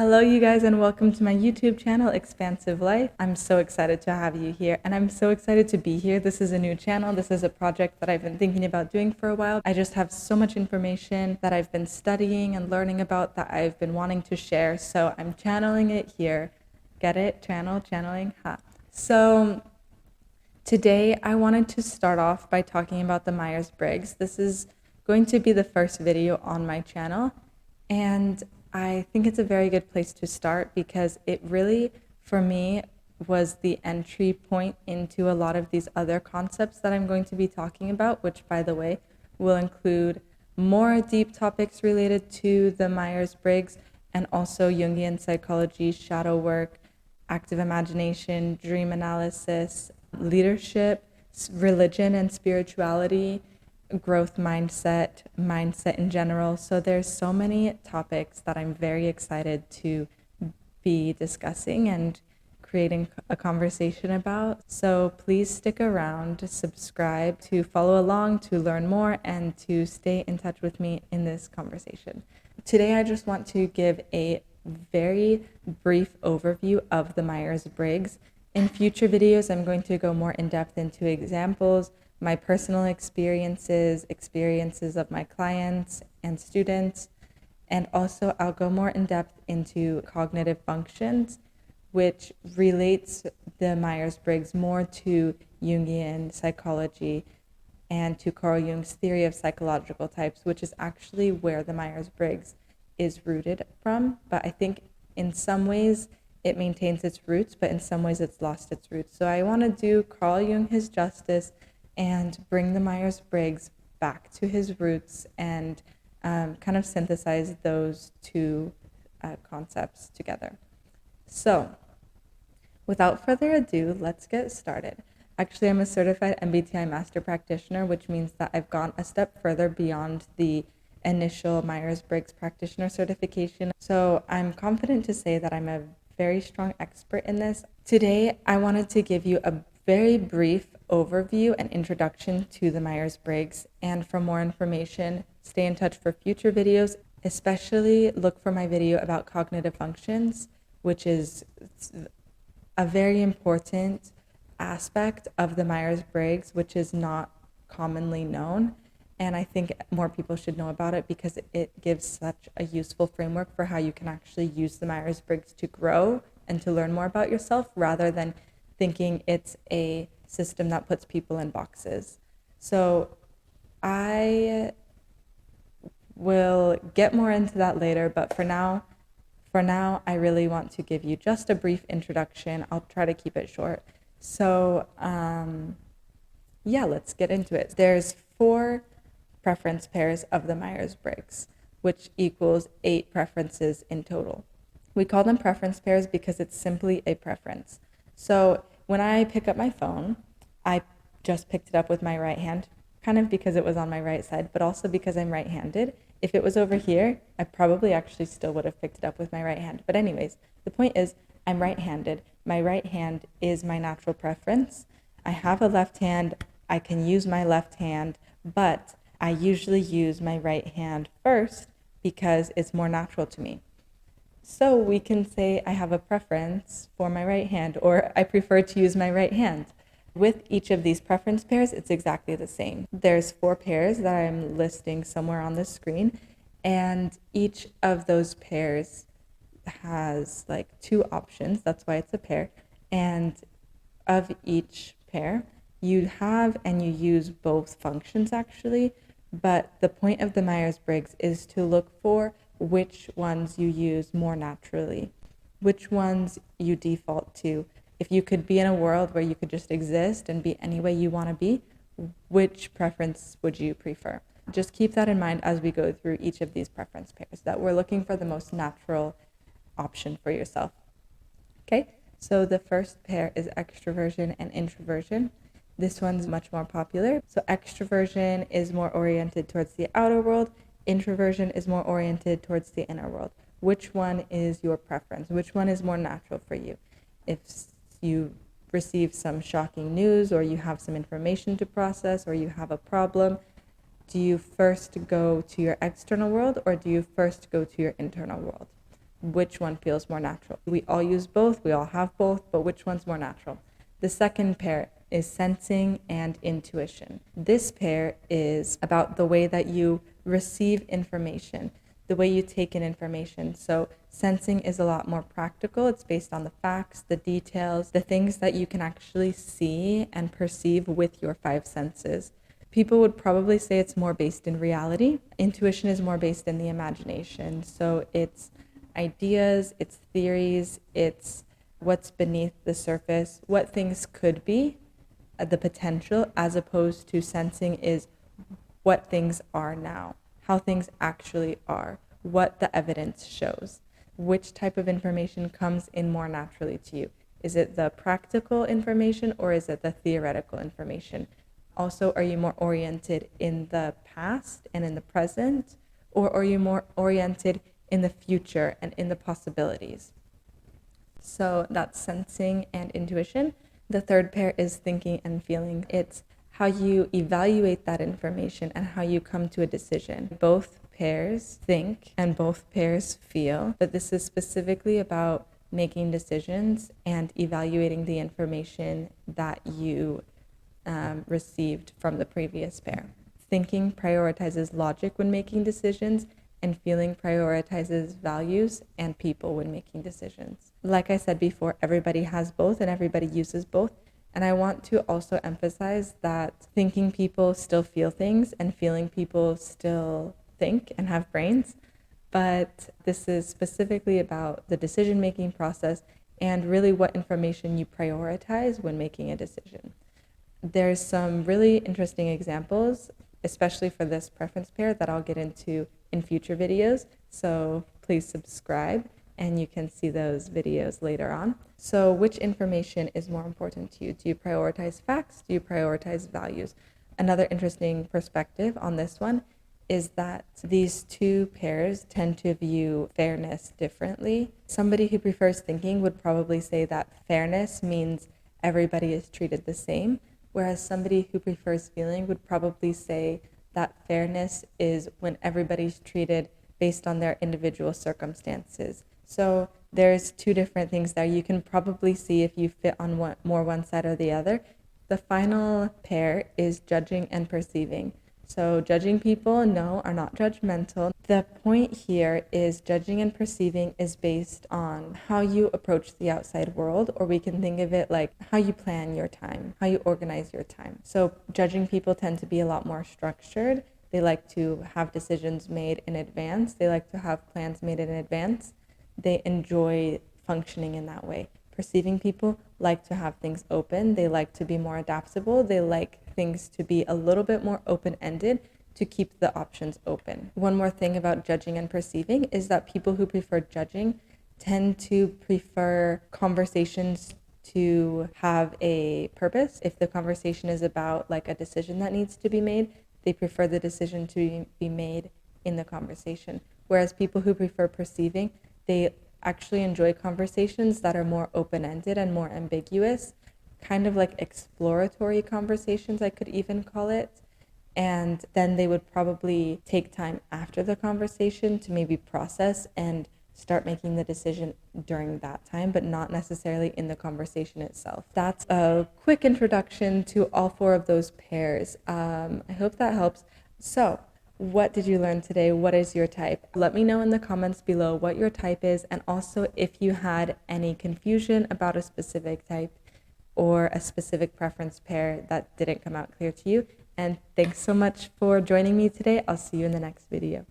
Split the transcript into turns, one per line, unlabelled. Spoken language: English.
Hello, you guys, and welcome to my YouTube channel, Expansive Life. I'm so excited to have you here, and I'm so excited to be here. This is a new channel. This is a project that I've been thinking about doing for a while. I just have so much information that I've been studying and learning about that I've been wanting to share, so I'm channeling it here. Get it? Channeling? Ha. So today I wanted to start off by talking about the Myers-Briggs. This is going to be the first video on my channel, and I think it's a very good place to start because it really, for me, was the entry point into a lot of these other concepts that I'm going to be talking about, which, by the way, will include more deep topics related to the Myers-Briggs and also Jungian psychology, shadow work, active imagination, dream analysis, leadership, religion and spirituality, growth mindset in general. So there's so many topics that I'm very excited to be discussing and creating a conversation about. So please stick around, subscribe to follow along, to learn more, and to stay in touch with me in this conversation. Today, I just want to give a very brief overview of the Myers-Briggs. In future videos, I'm going to go more in depth into examples, my personal experiences of my clients and students, and also I'll go more in depth into cognitive functions, which relates the Myers-Briggs more to Jungian psychology and to Carl Jung's theory of psychological types, which is actually where the Myers-Briggs is rooted from. But I think in some ways it maintains its roots, but in some ways it's lost its roots. So I want to do Carl Jung his justice and bring the Myers-Briggs back to his roots and kind of synthesize those two concepts together. So without further ado, let's get started. Actually, I'm a Certified MBTI Master practitioner, which means that I've gone a step further beyond the initial Myers-Briggs practitioner certification. So I'm confident to say that I'm a very strong expert in this. Today, I wanted to give you a very brief overview and introduction to the Myers-Briggs. And for more information, stay in touch for future videos, especially look for my video about cognitive functions, which is a very important aspect of the Myers-Briggs, which is not commonly known. And I think more people should know about it because it gives such a useful framework for how you can actually use the Myers-Briggs to grow and to learn more about yourself rather than thinking it's a system that puts people in boxes. So I will get more into that later, but for now, I really want to give you just a brief introduction. I'll try to keep it short. So let's get into it. There's 4 preference pairs of the Myers-Briggs, which equals 8 preferences in total. We call them preference pairs because it's simply a preference. So when I pick up my phone, I just picked it up with my right hand, kind of because it was on my right side, but also because I'm right-handed. If it was over here, I probably actually still would have picked it up with my right hand. But anyways, the point is I'm right-handed. My right hand is my natural preference. I have a left hand. I can use my left hand, but I usually use my right hand first because it's more natural to me. So we can say I have a preference for my right hand, or I prefer to use my right hand. With each of these preference pairs, it's exactly the same. There's 4 pairs that I'm listing somewhere on the screen, and each of those pairs has like 2 options. That's why it's a pair. And of each pair, you have and you use both functions actually, but the point of the Myers-Briggs is to look for which ones you use more naturally, which ones you default to. If you could be in a world where you could just exist and be any way you want to be, which preference would you prefer? Just keep that in mind as we go through each of these preference pairs, that we're looking for the most natural option for yourself. Okay, so the first pair is extroversion and introversion. This one's much more popular. So extroversion is more oriented towards the outer world. Introversion is more oriented towards the inner world. Which one is your preference? Which one is more natural for you? If you receive some shocking news or you have some information to process or you have a problem, do you first go to your external world or do you first go to your internal world? which one feels more natural. We all use both, we all have both, but which one's more natural? The second pair is sensing and intuition. This pair is about the way that you receive information, the way you take in information. So sensing is a lot more practical. It's based on the facts, the details, the things that you can actually see and perceive with your five senses. People would probably say it's more based in reality. Intuition is more based in the imagination. So it's ideas, it's theories, it's what's beneath the surface, what things could be, the potential, as opposed to sensing is what things are now, how things actually are, what the evidence shows, which type of information comes in more naturally to you. Is it the practical information or is it the theoretical information? Also, are you more oriented in the past and in the present, or are you more oriented in the future and in the possibilities? So that's sensing and intuition. The third pair is thinking and feeling. It's how you evaluate that information and how you come to a decision. Both pairs think and both pairs feel, but this is specifically about making decisions and evaluating the information that you received from the previous pair. Thinking prioritizes logic when making decisions, and feeling prioritizes values and people when making decisions. Like I said before, everybody has both and everybody uses both. And I want to also emphasize that thinking people still feel things and feeling people still think and have brains. But this is specifically about the decision-making process and really what information you prioritize when making a decision. There's some really interesting examples, especially for this preference pair, that I'll get into in future videos. So please subscribe and you can see those videos later on. So which information is more important to you? Do you prioritize facts? Do you prioritize values? Another interesting perspective on this one is that these two pairs tend to view fairness differently. Somebody who prefers thinking would probably say that fairness means everybody is treated the same, whereas somebody who prefers feeling would probably say that fairness is when everybody's treated based on their individual circumstances. So there's two different things there. You can probably see if you fit on one side or the other. The final pair is judging and perceiving. So judging people, no, are not judgmental. The point here is judging and perceiving is based on how you approach the outside world, or we can think of it like how you plan your time, how you organize your time. So judging people tend to be a lot more structured. They like to have decisions made in advance. They like to have plans made in advance. They enjoy functioning in that way. Perceiving people like to have things open. They like to be more adaptable. They like things to be a little bit more open-ended to keep the options open. One more thing about judging and perceiving is that people who prefer judging tend to prefer conversations to have a purpose. If the conversation is about like a decision that needs to be made, they prefer the decision to be made in the conversation. Whereas people who prefer perceiving, they actually enjoy conversations that are more open-ended and more ambiguous, kind of like exploratory conversations, I could even call it. And then they would probably take time after the conversation to maybe process and start making the decision during that time, but not necessarily in the conversation itself. That's a quick introduction to all four of those pairs. I hope that helps. So what did you learn today? What is your type? Let me know in the comments below what your type is, and also if you had any confusion about a specific type or a specific preference pair that didn't come out clear to you. And thanks so much for joining me today. I'll see you in the next video.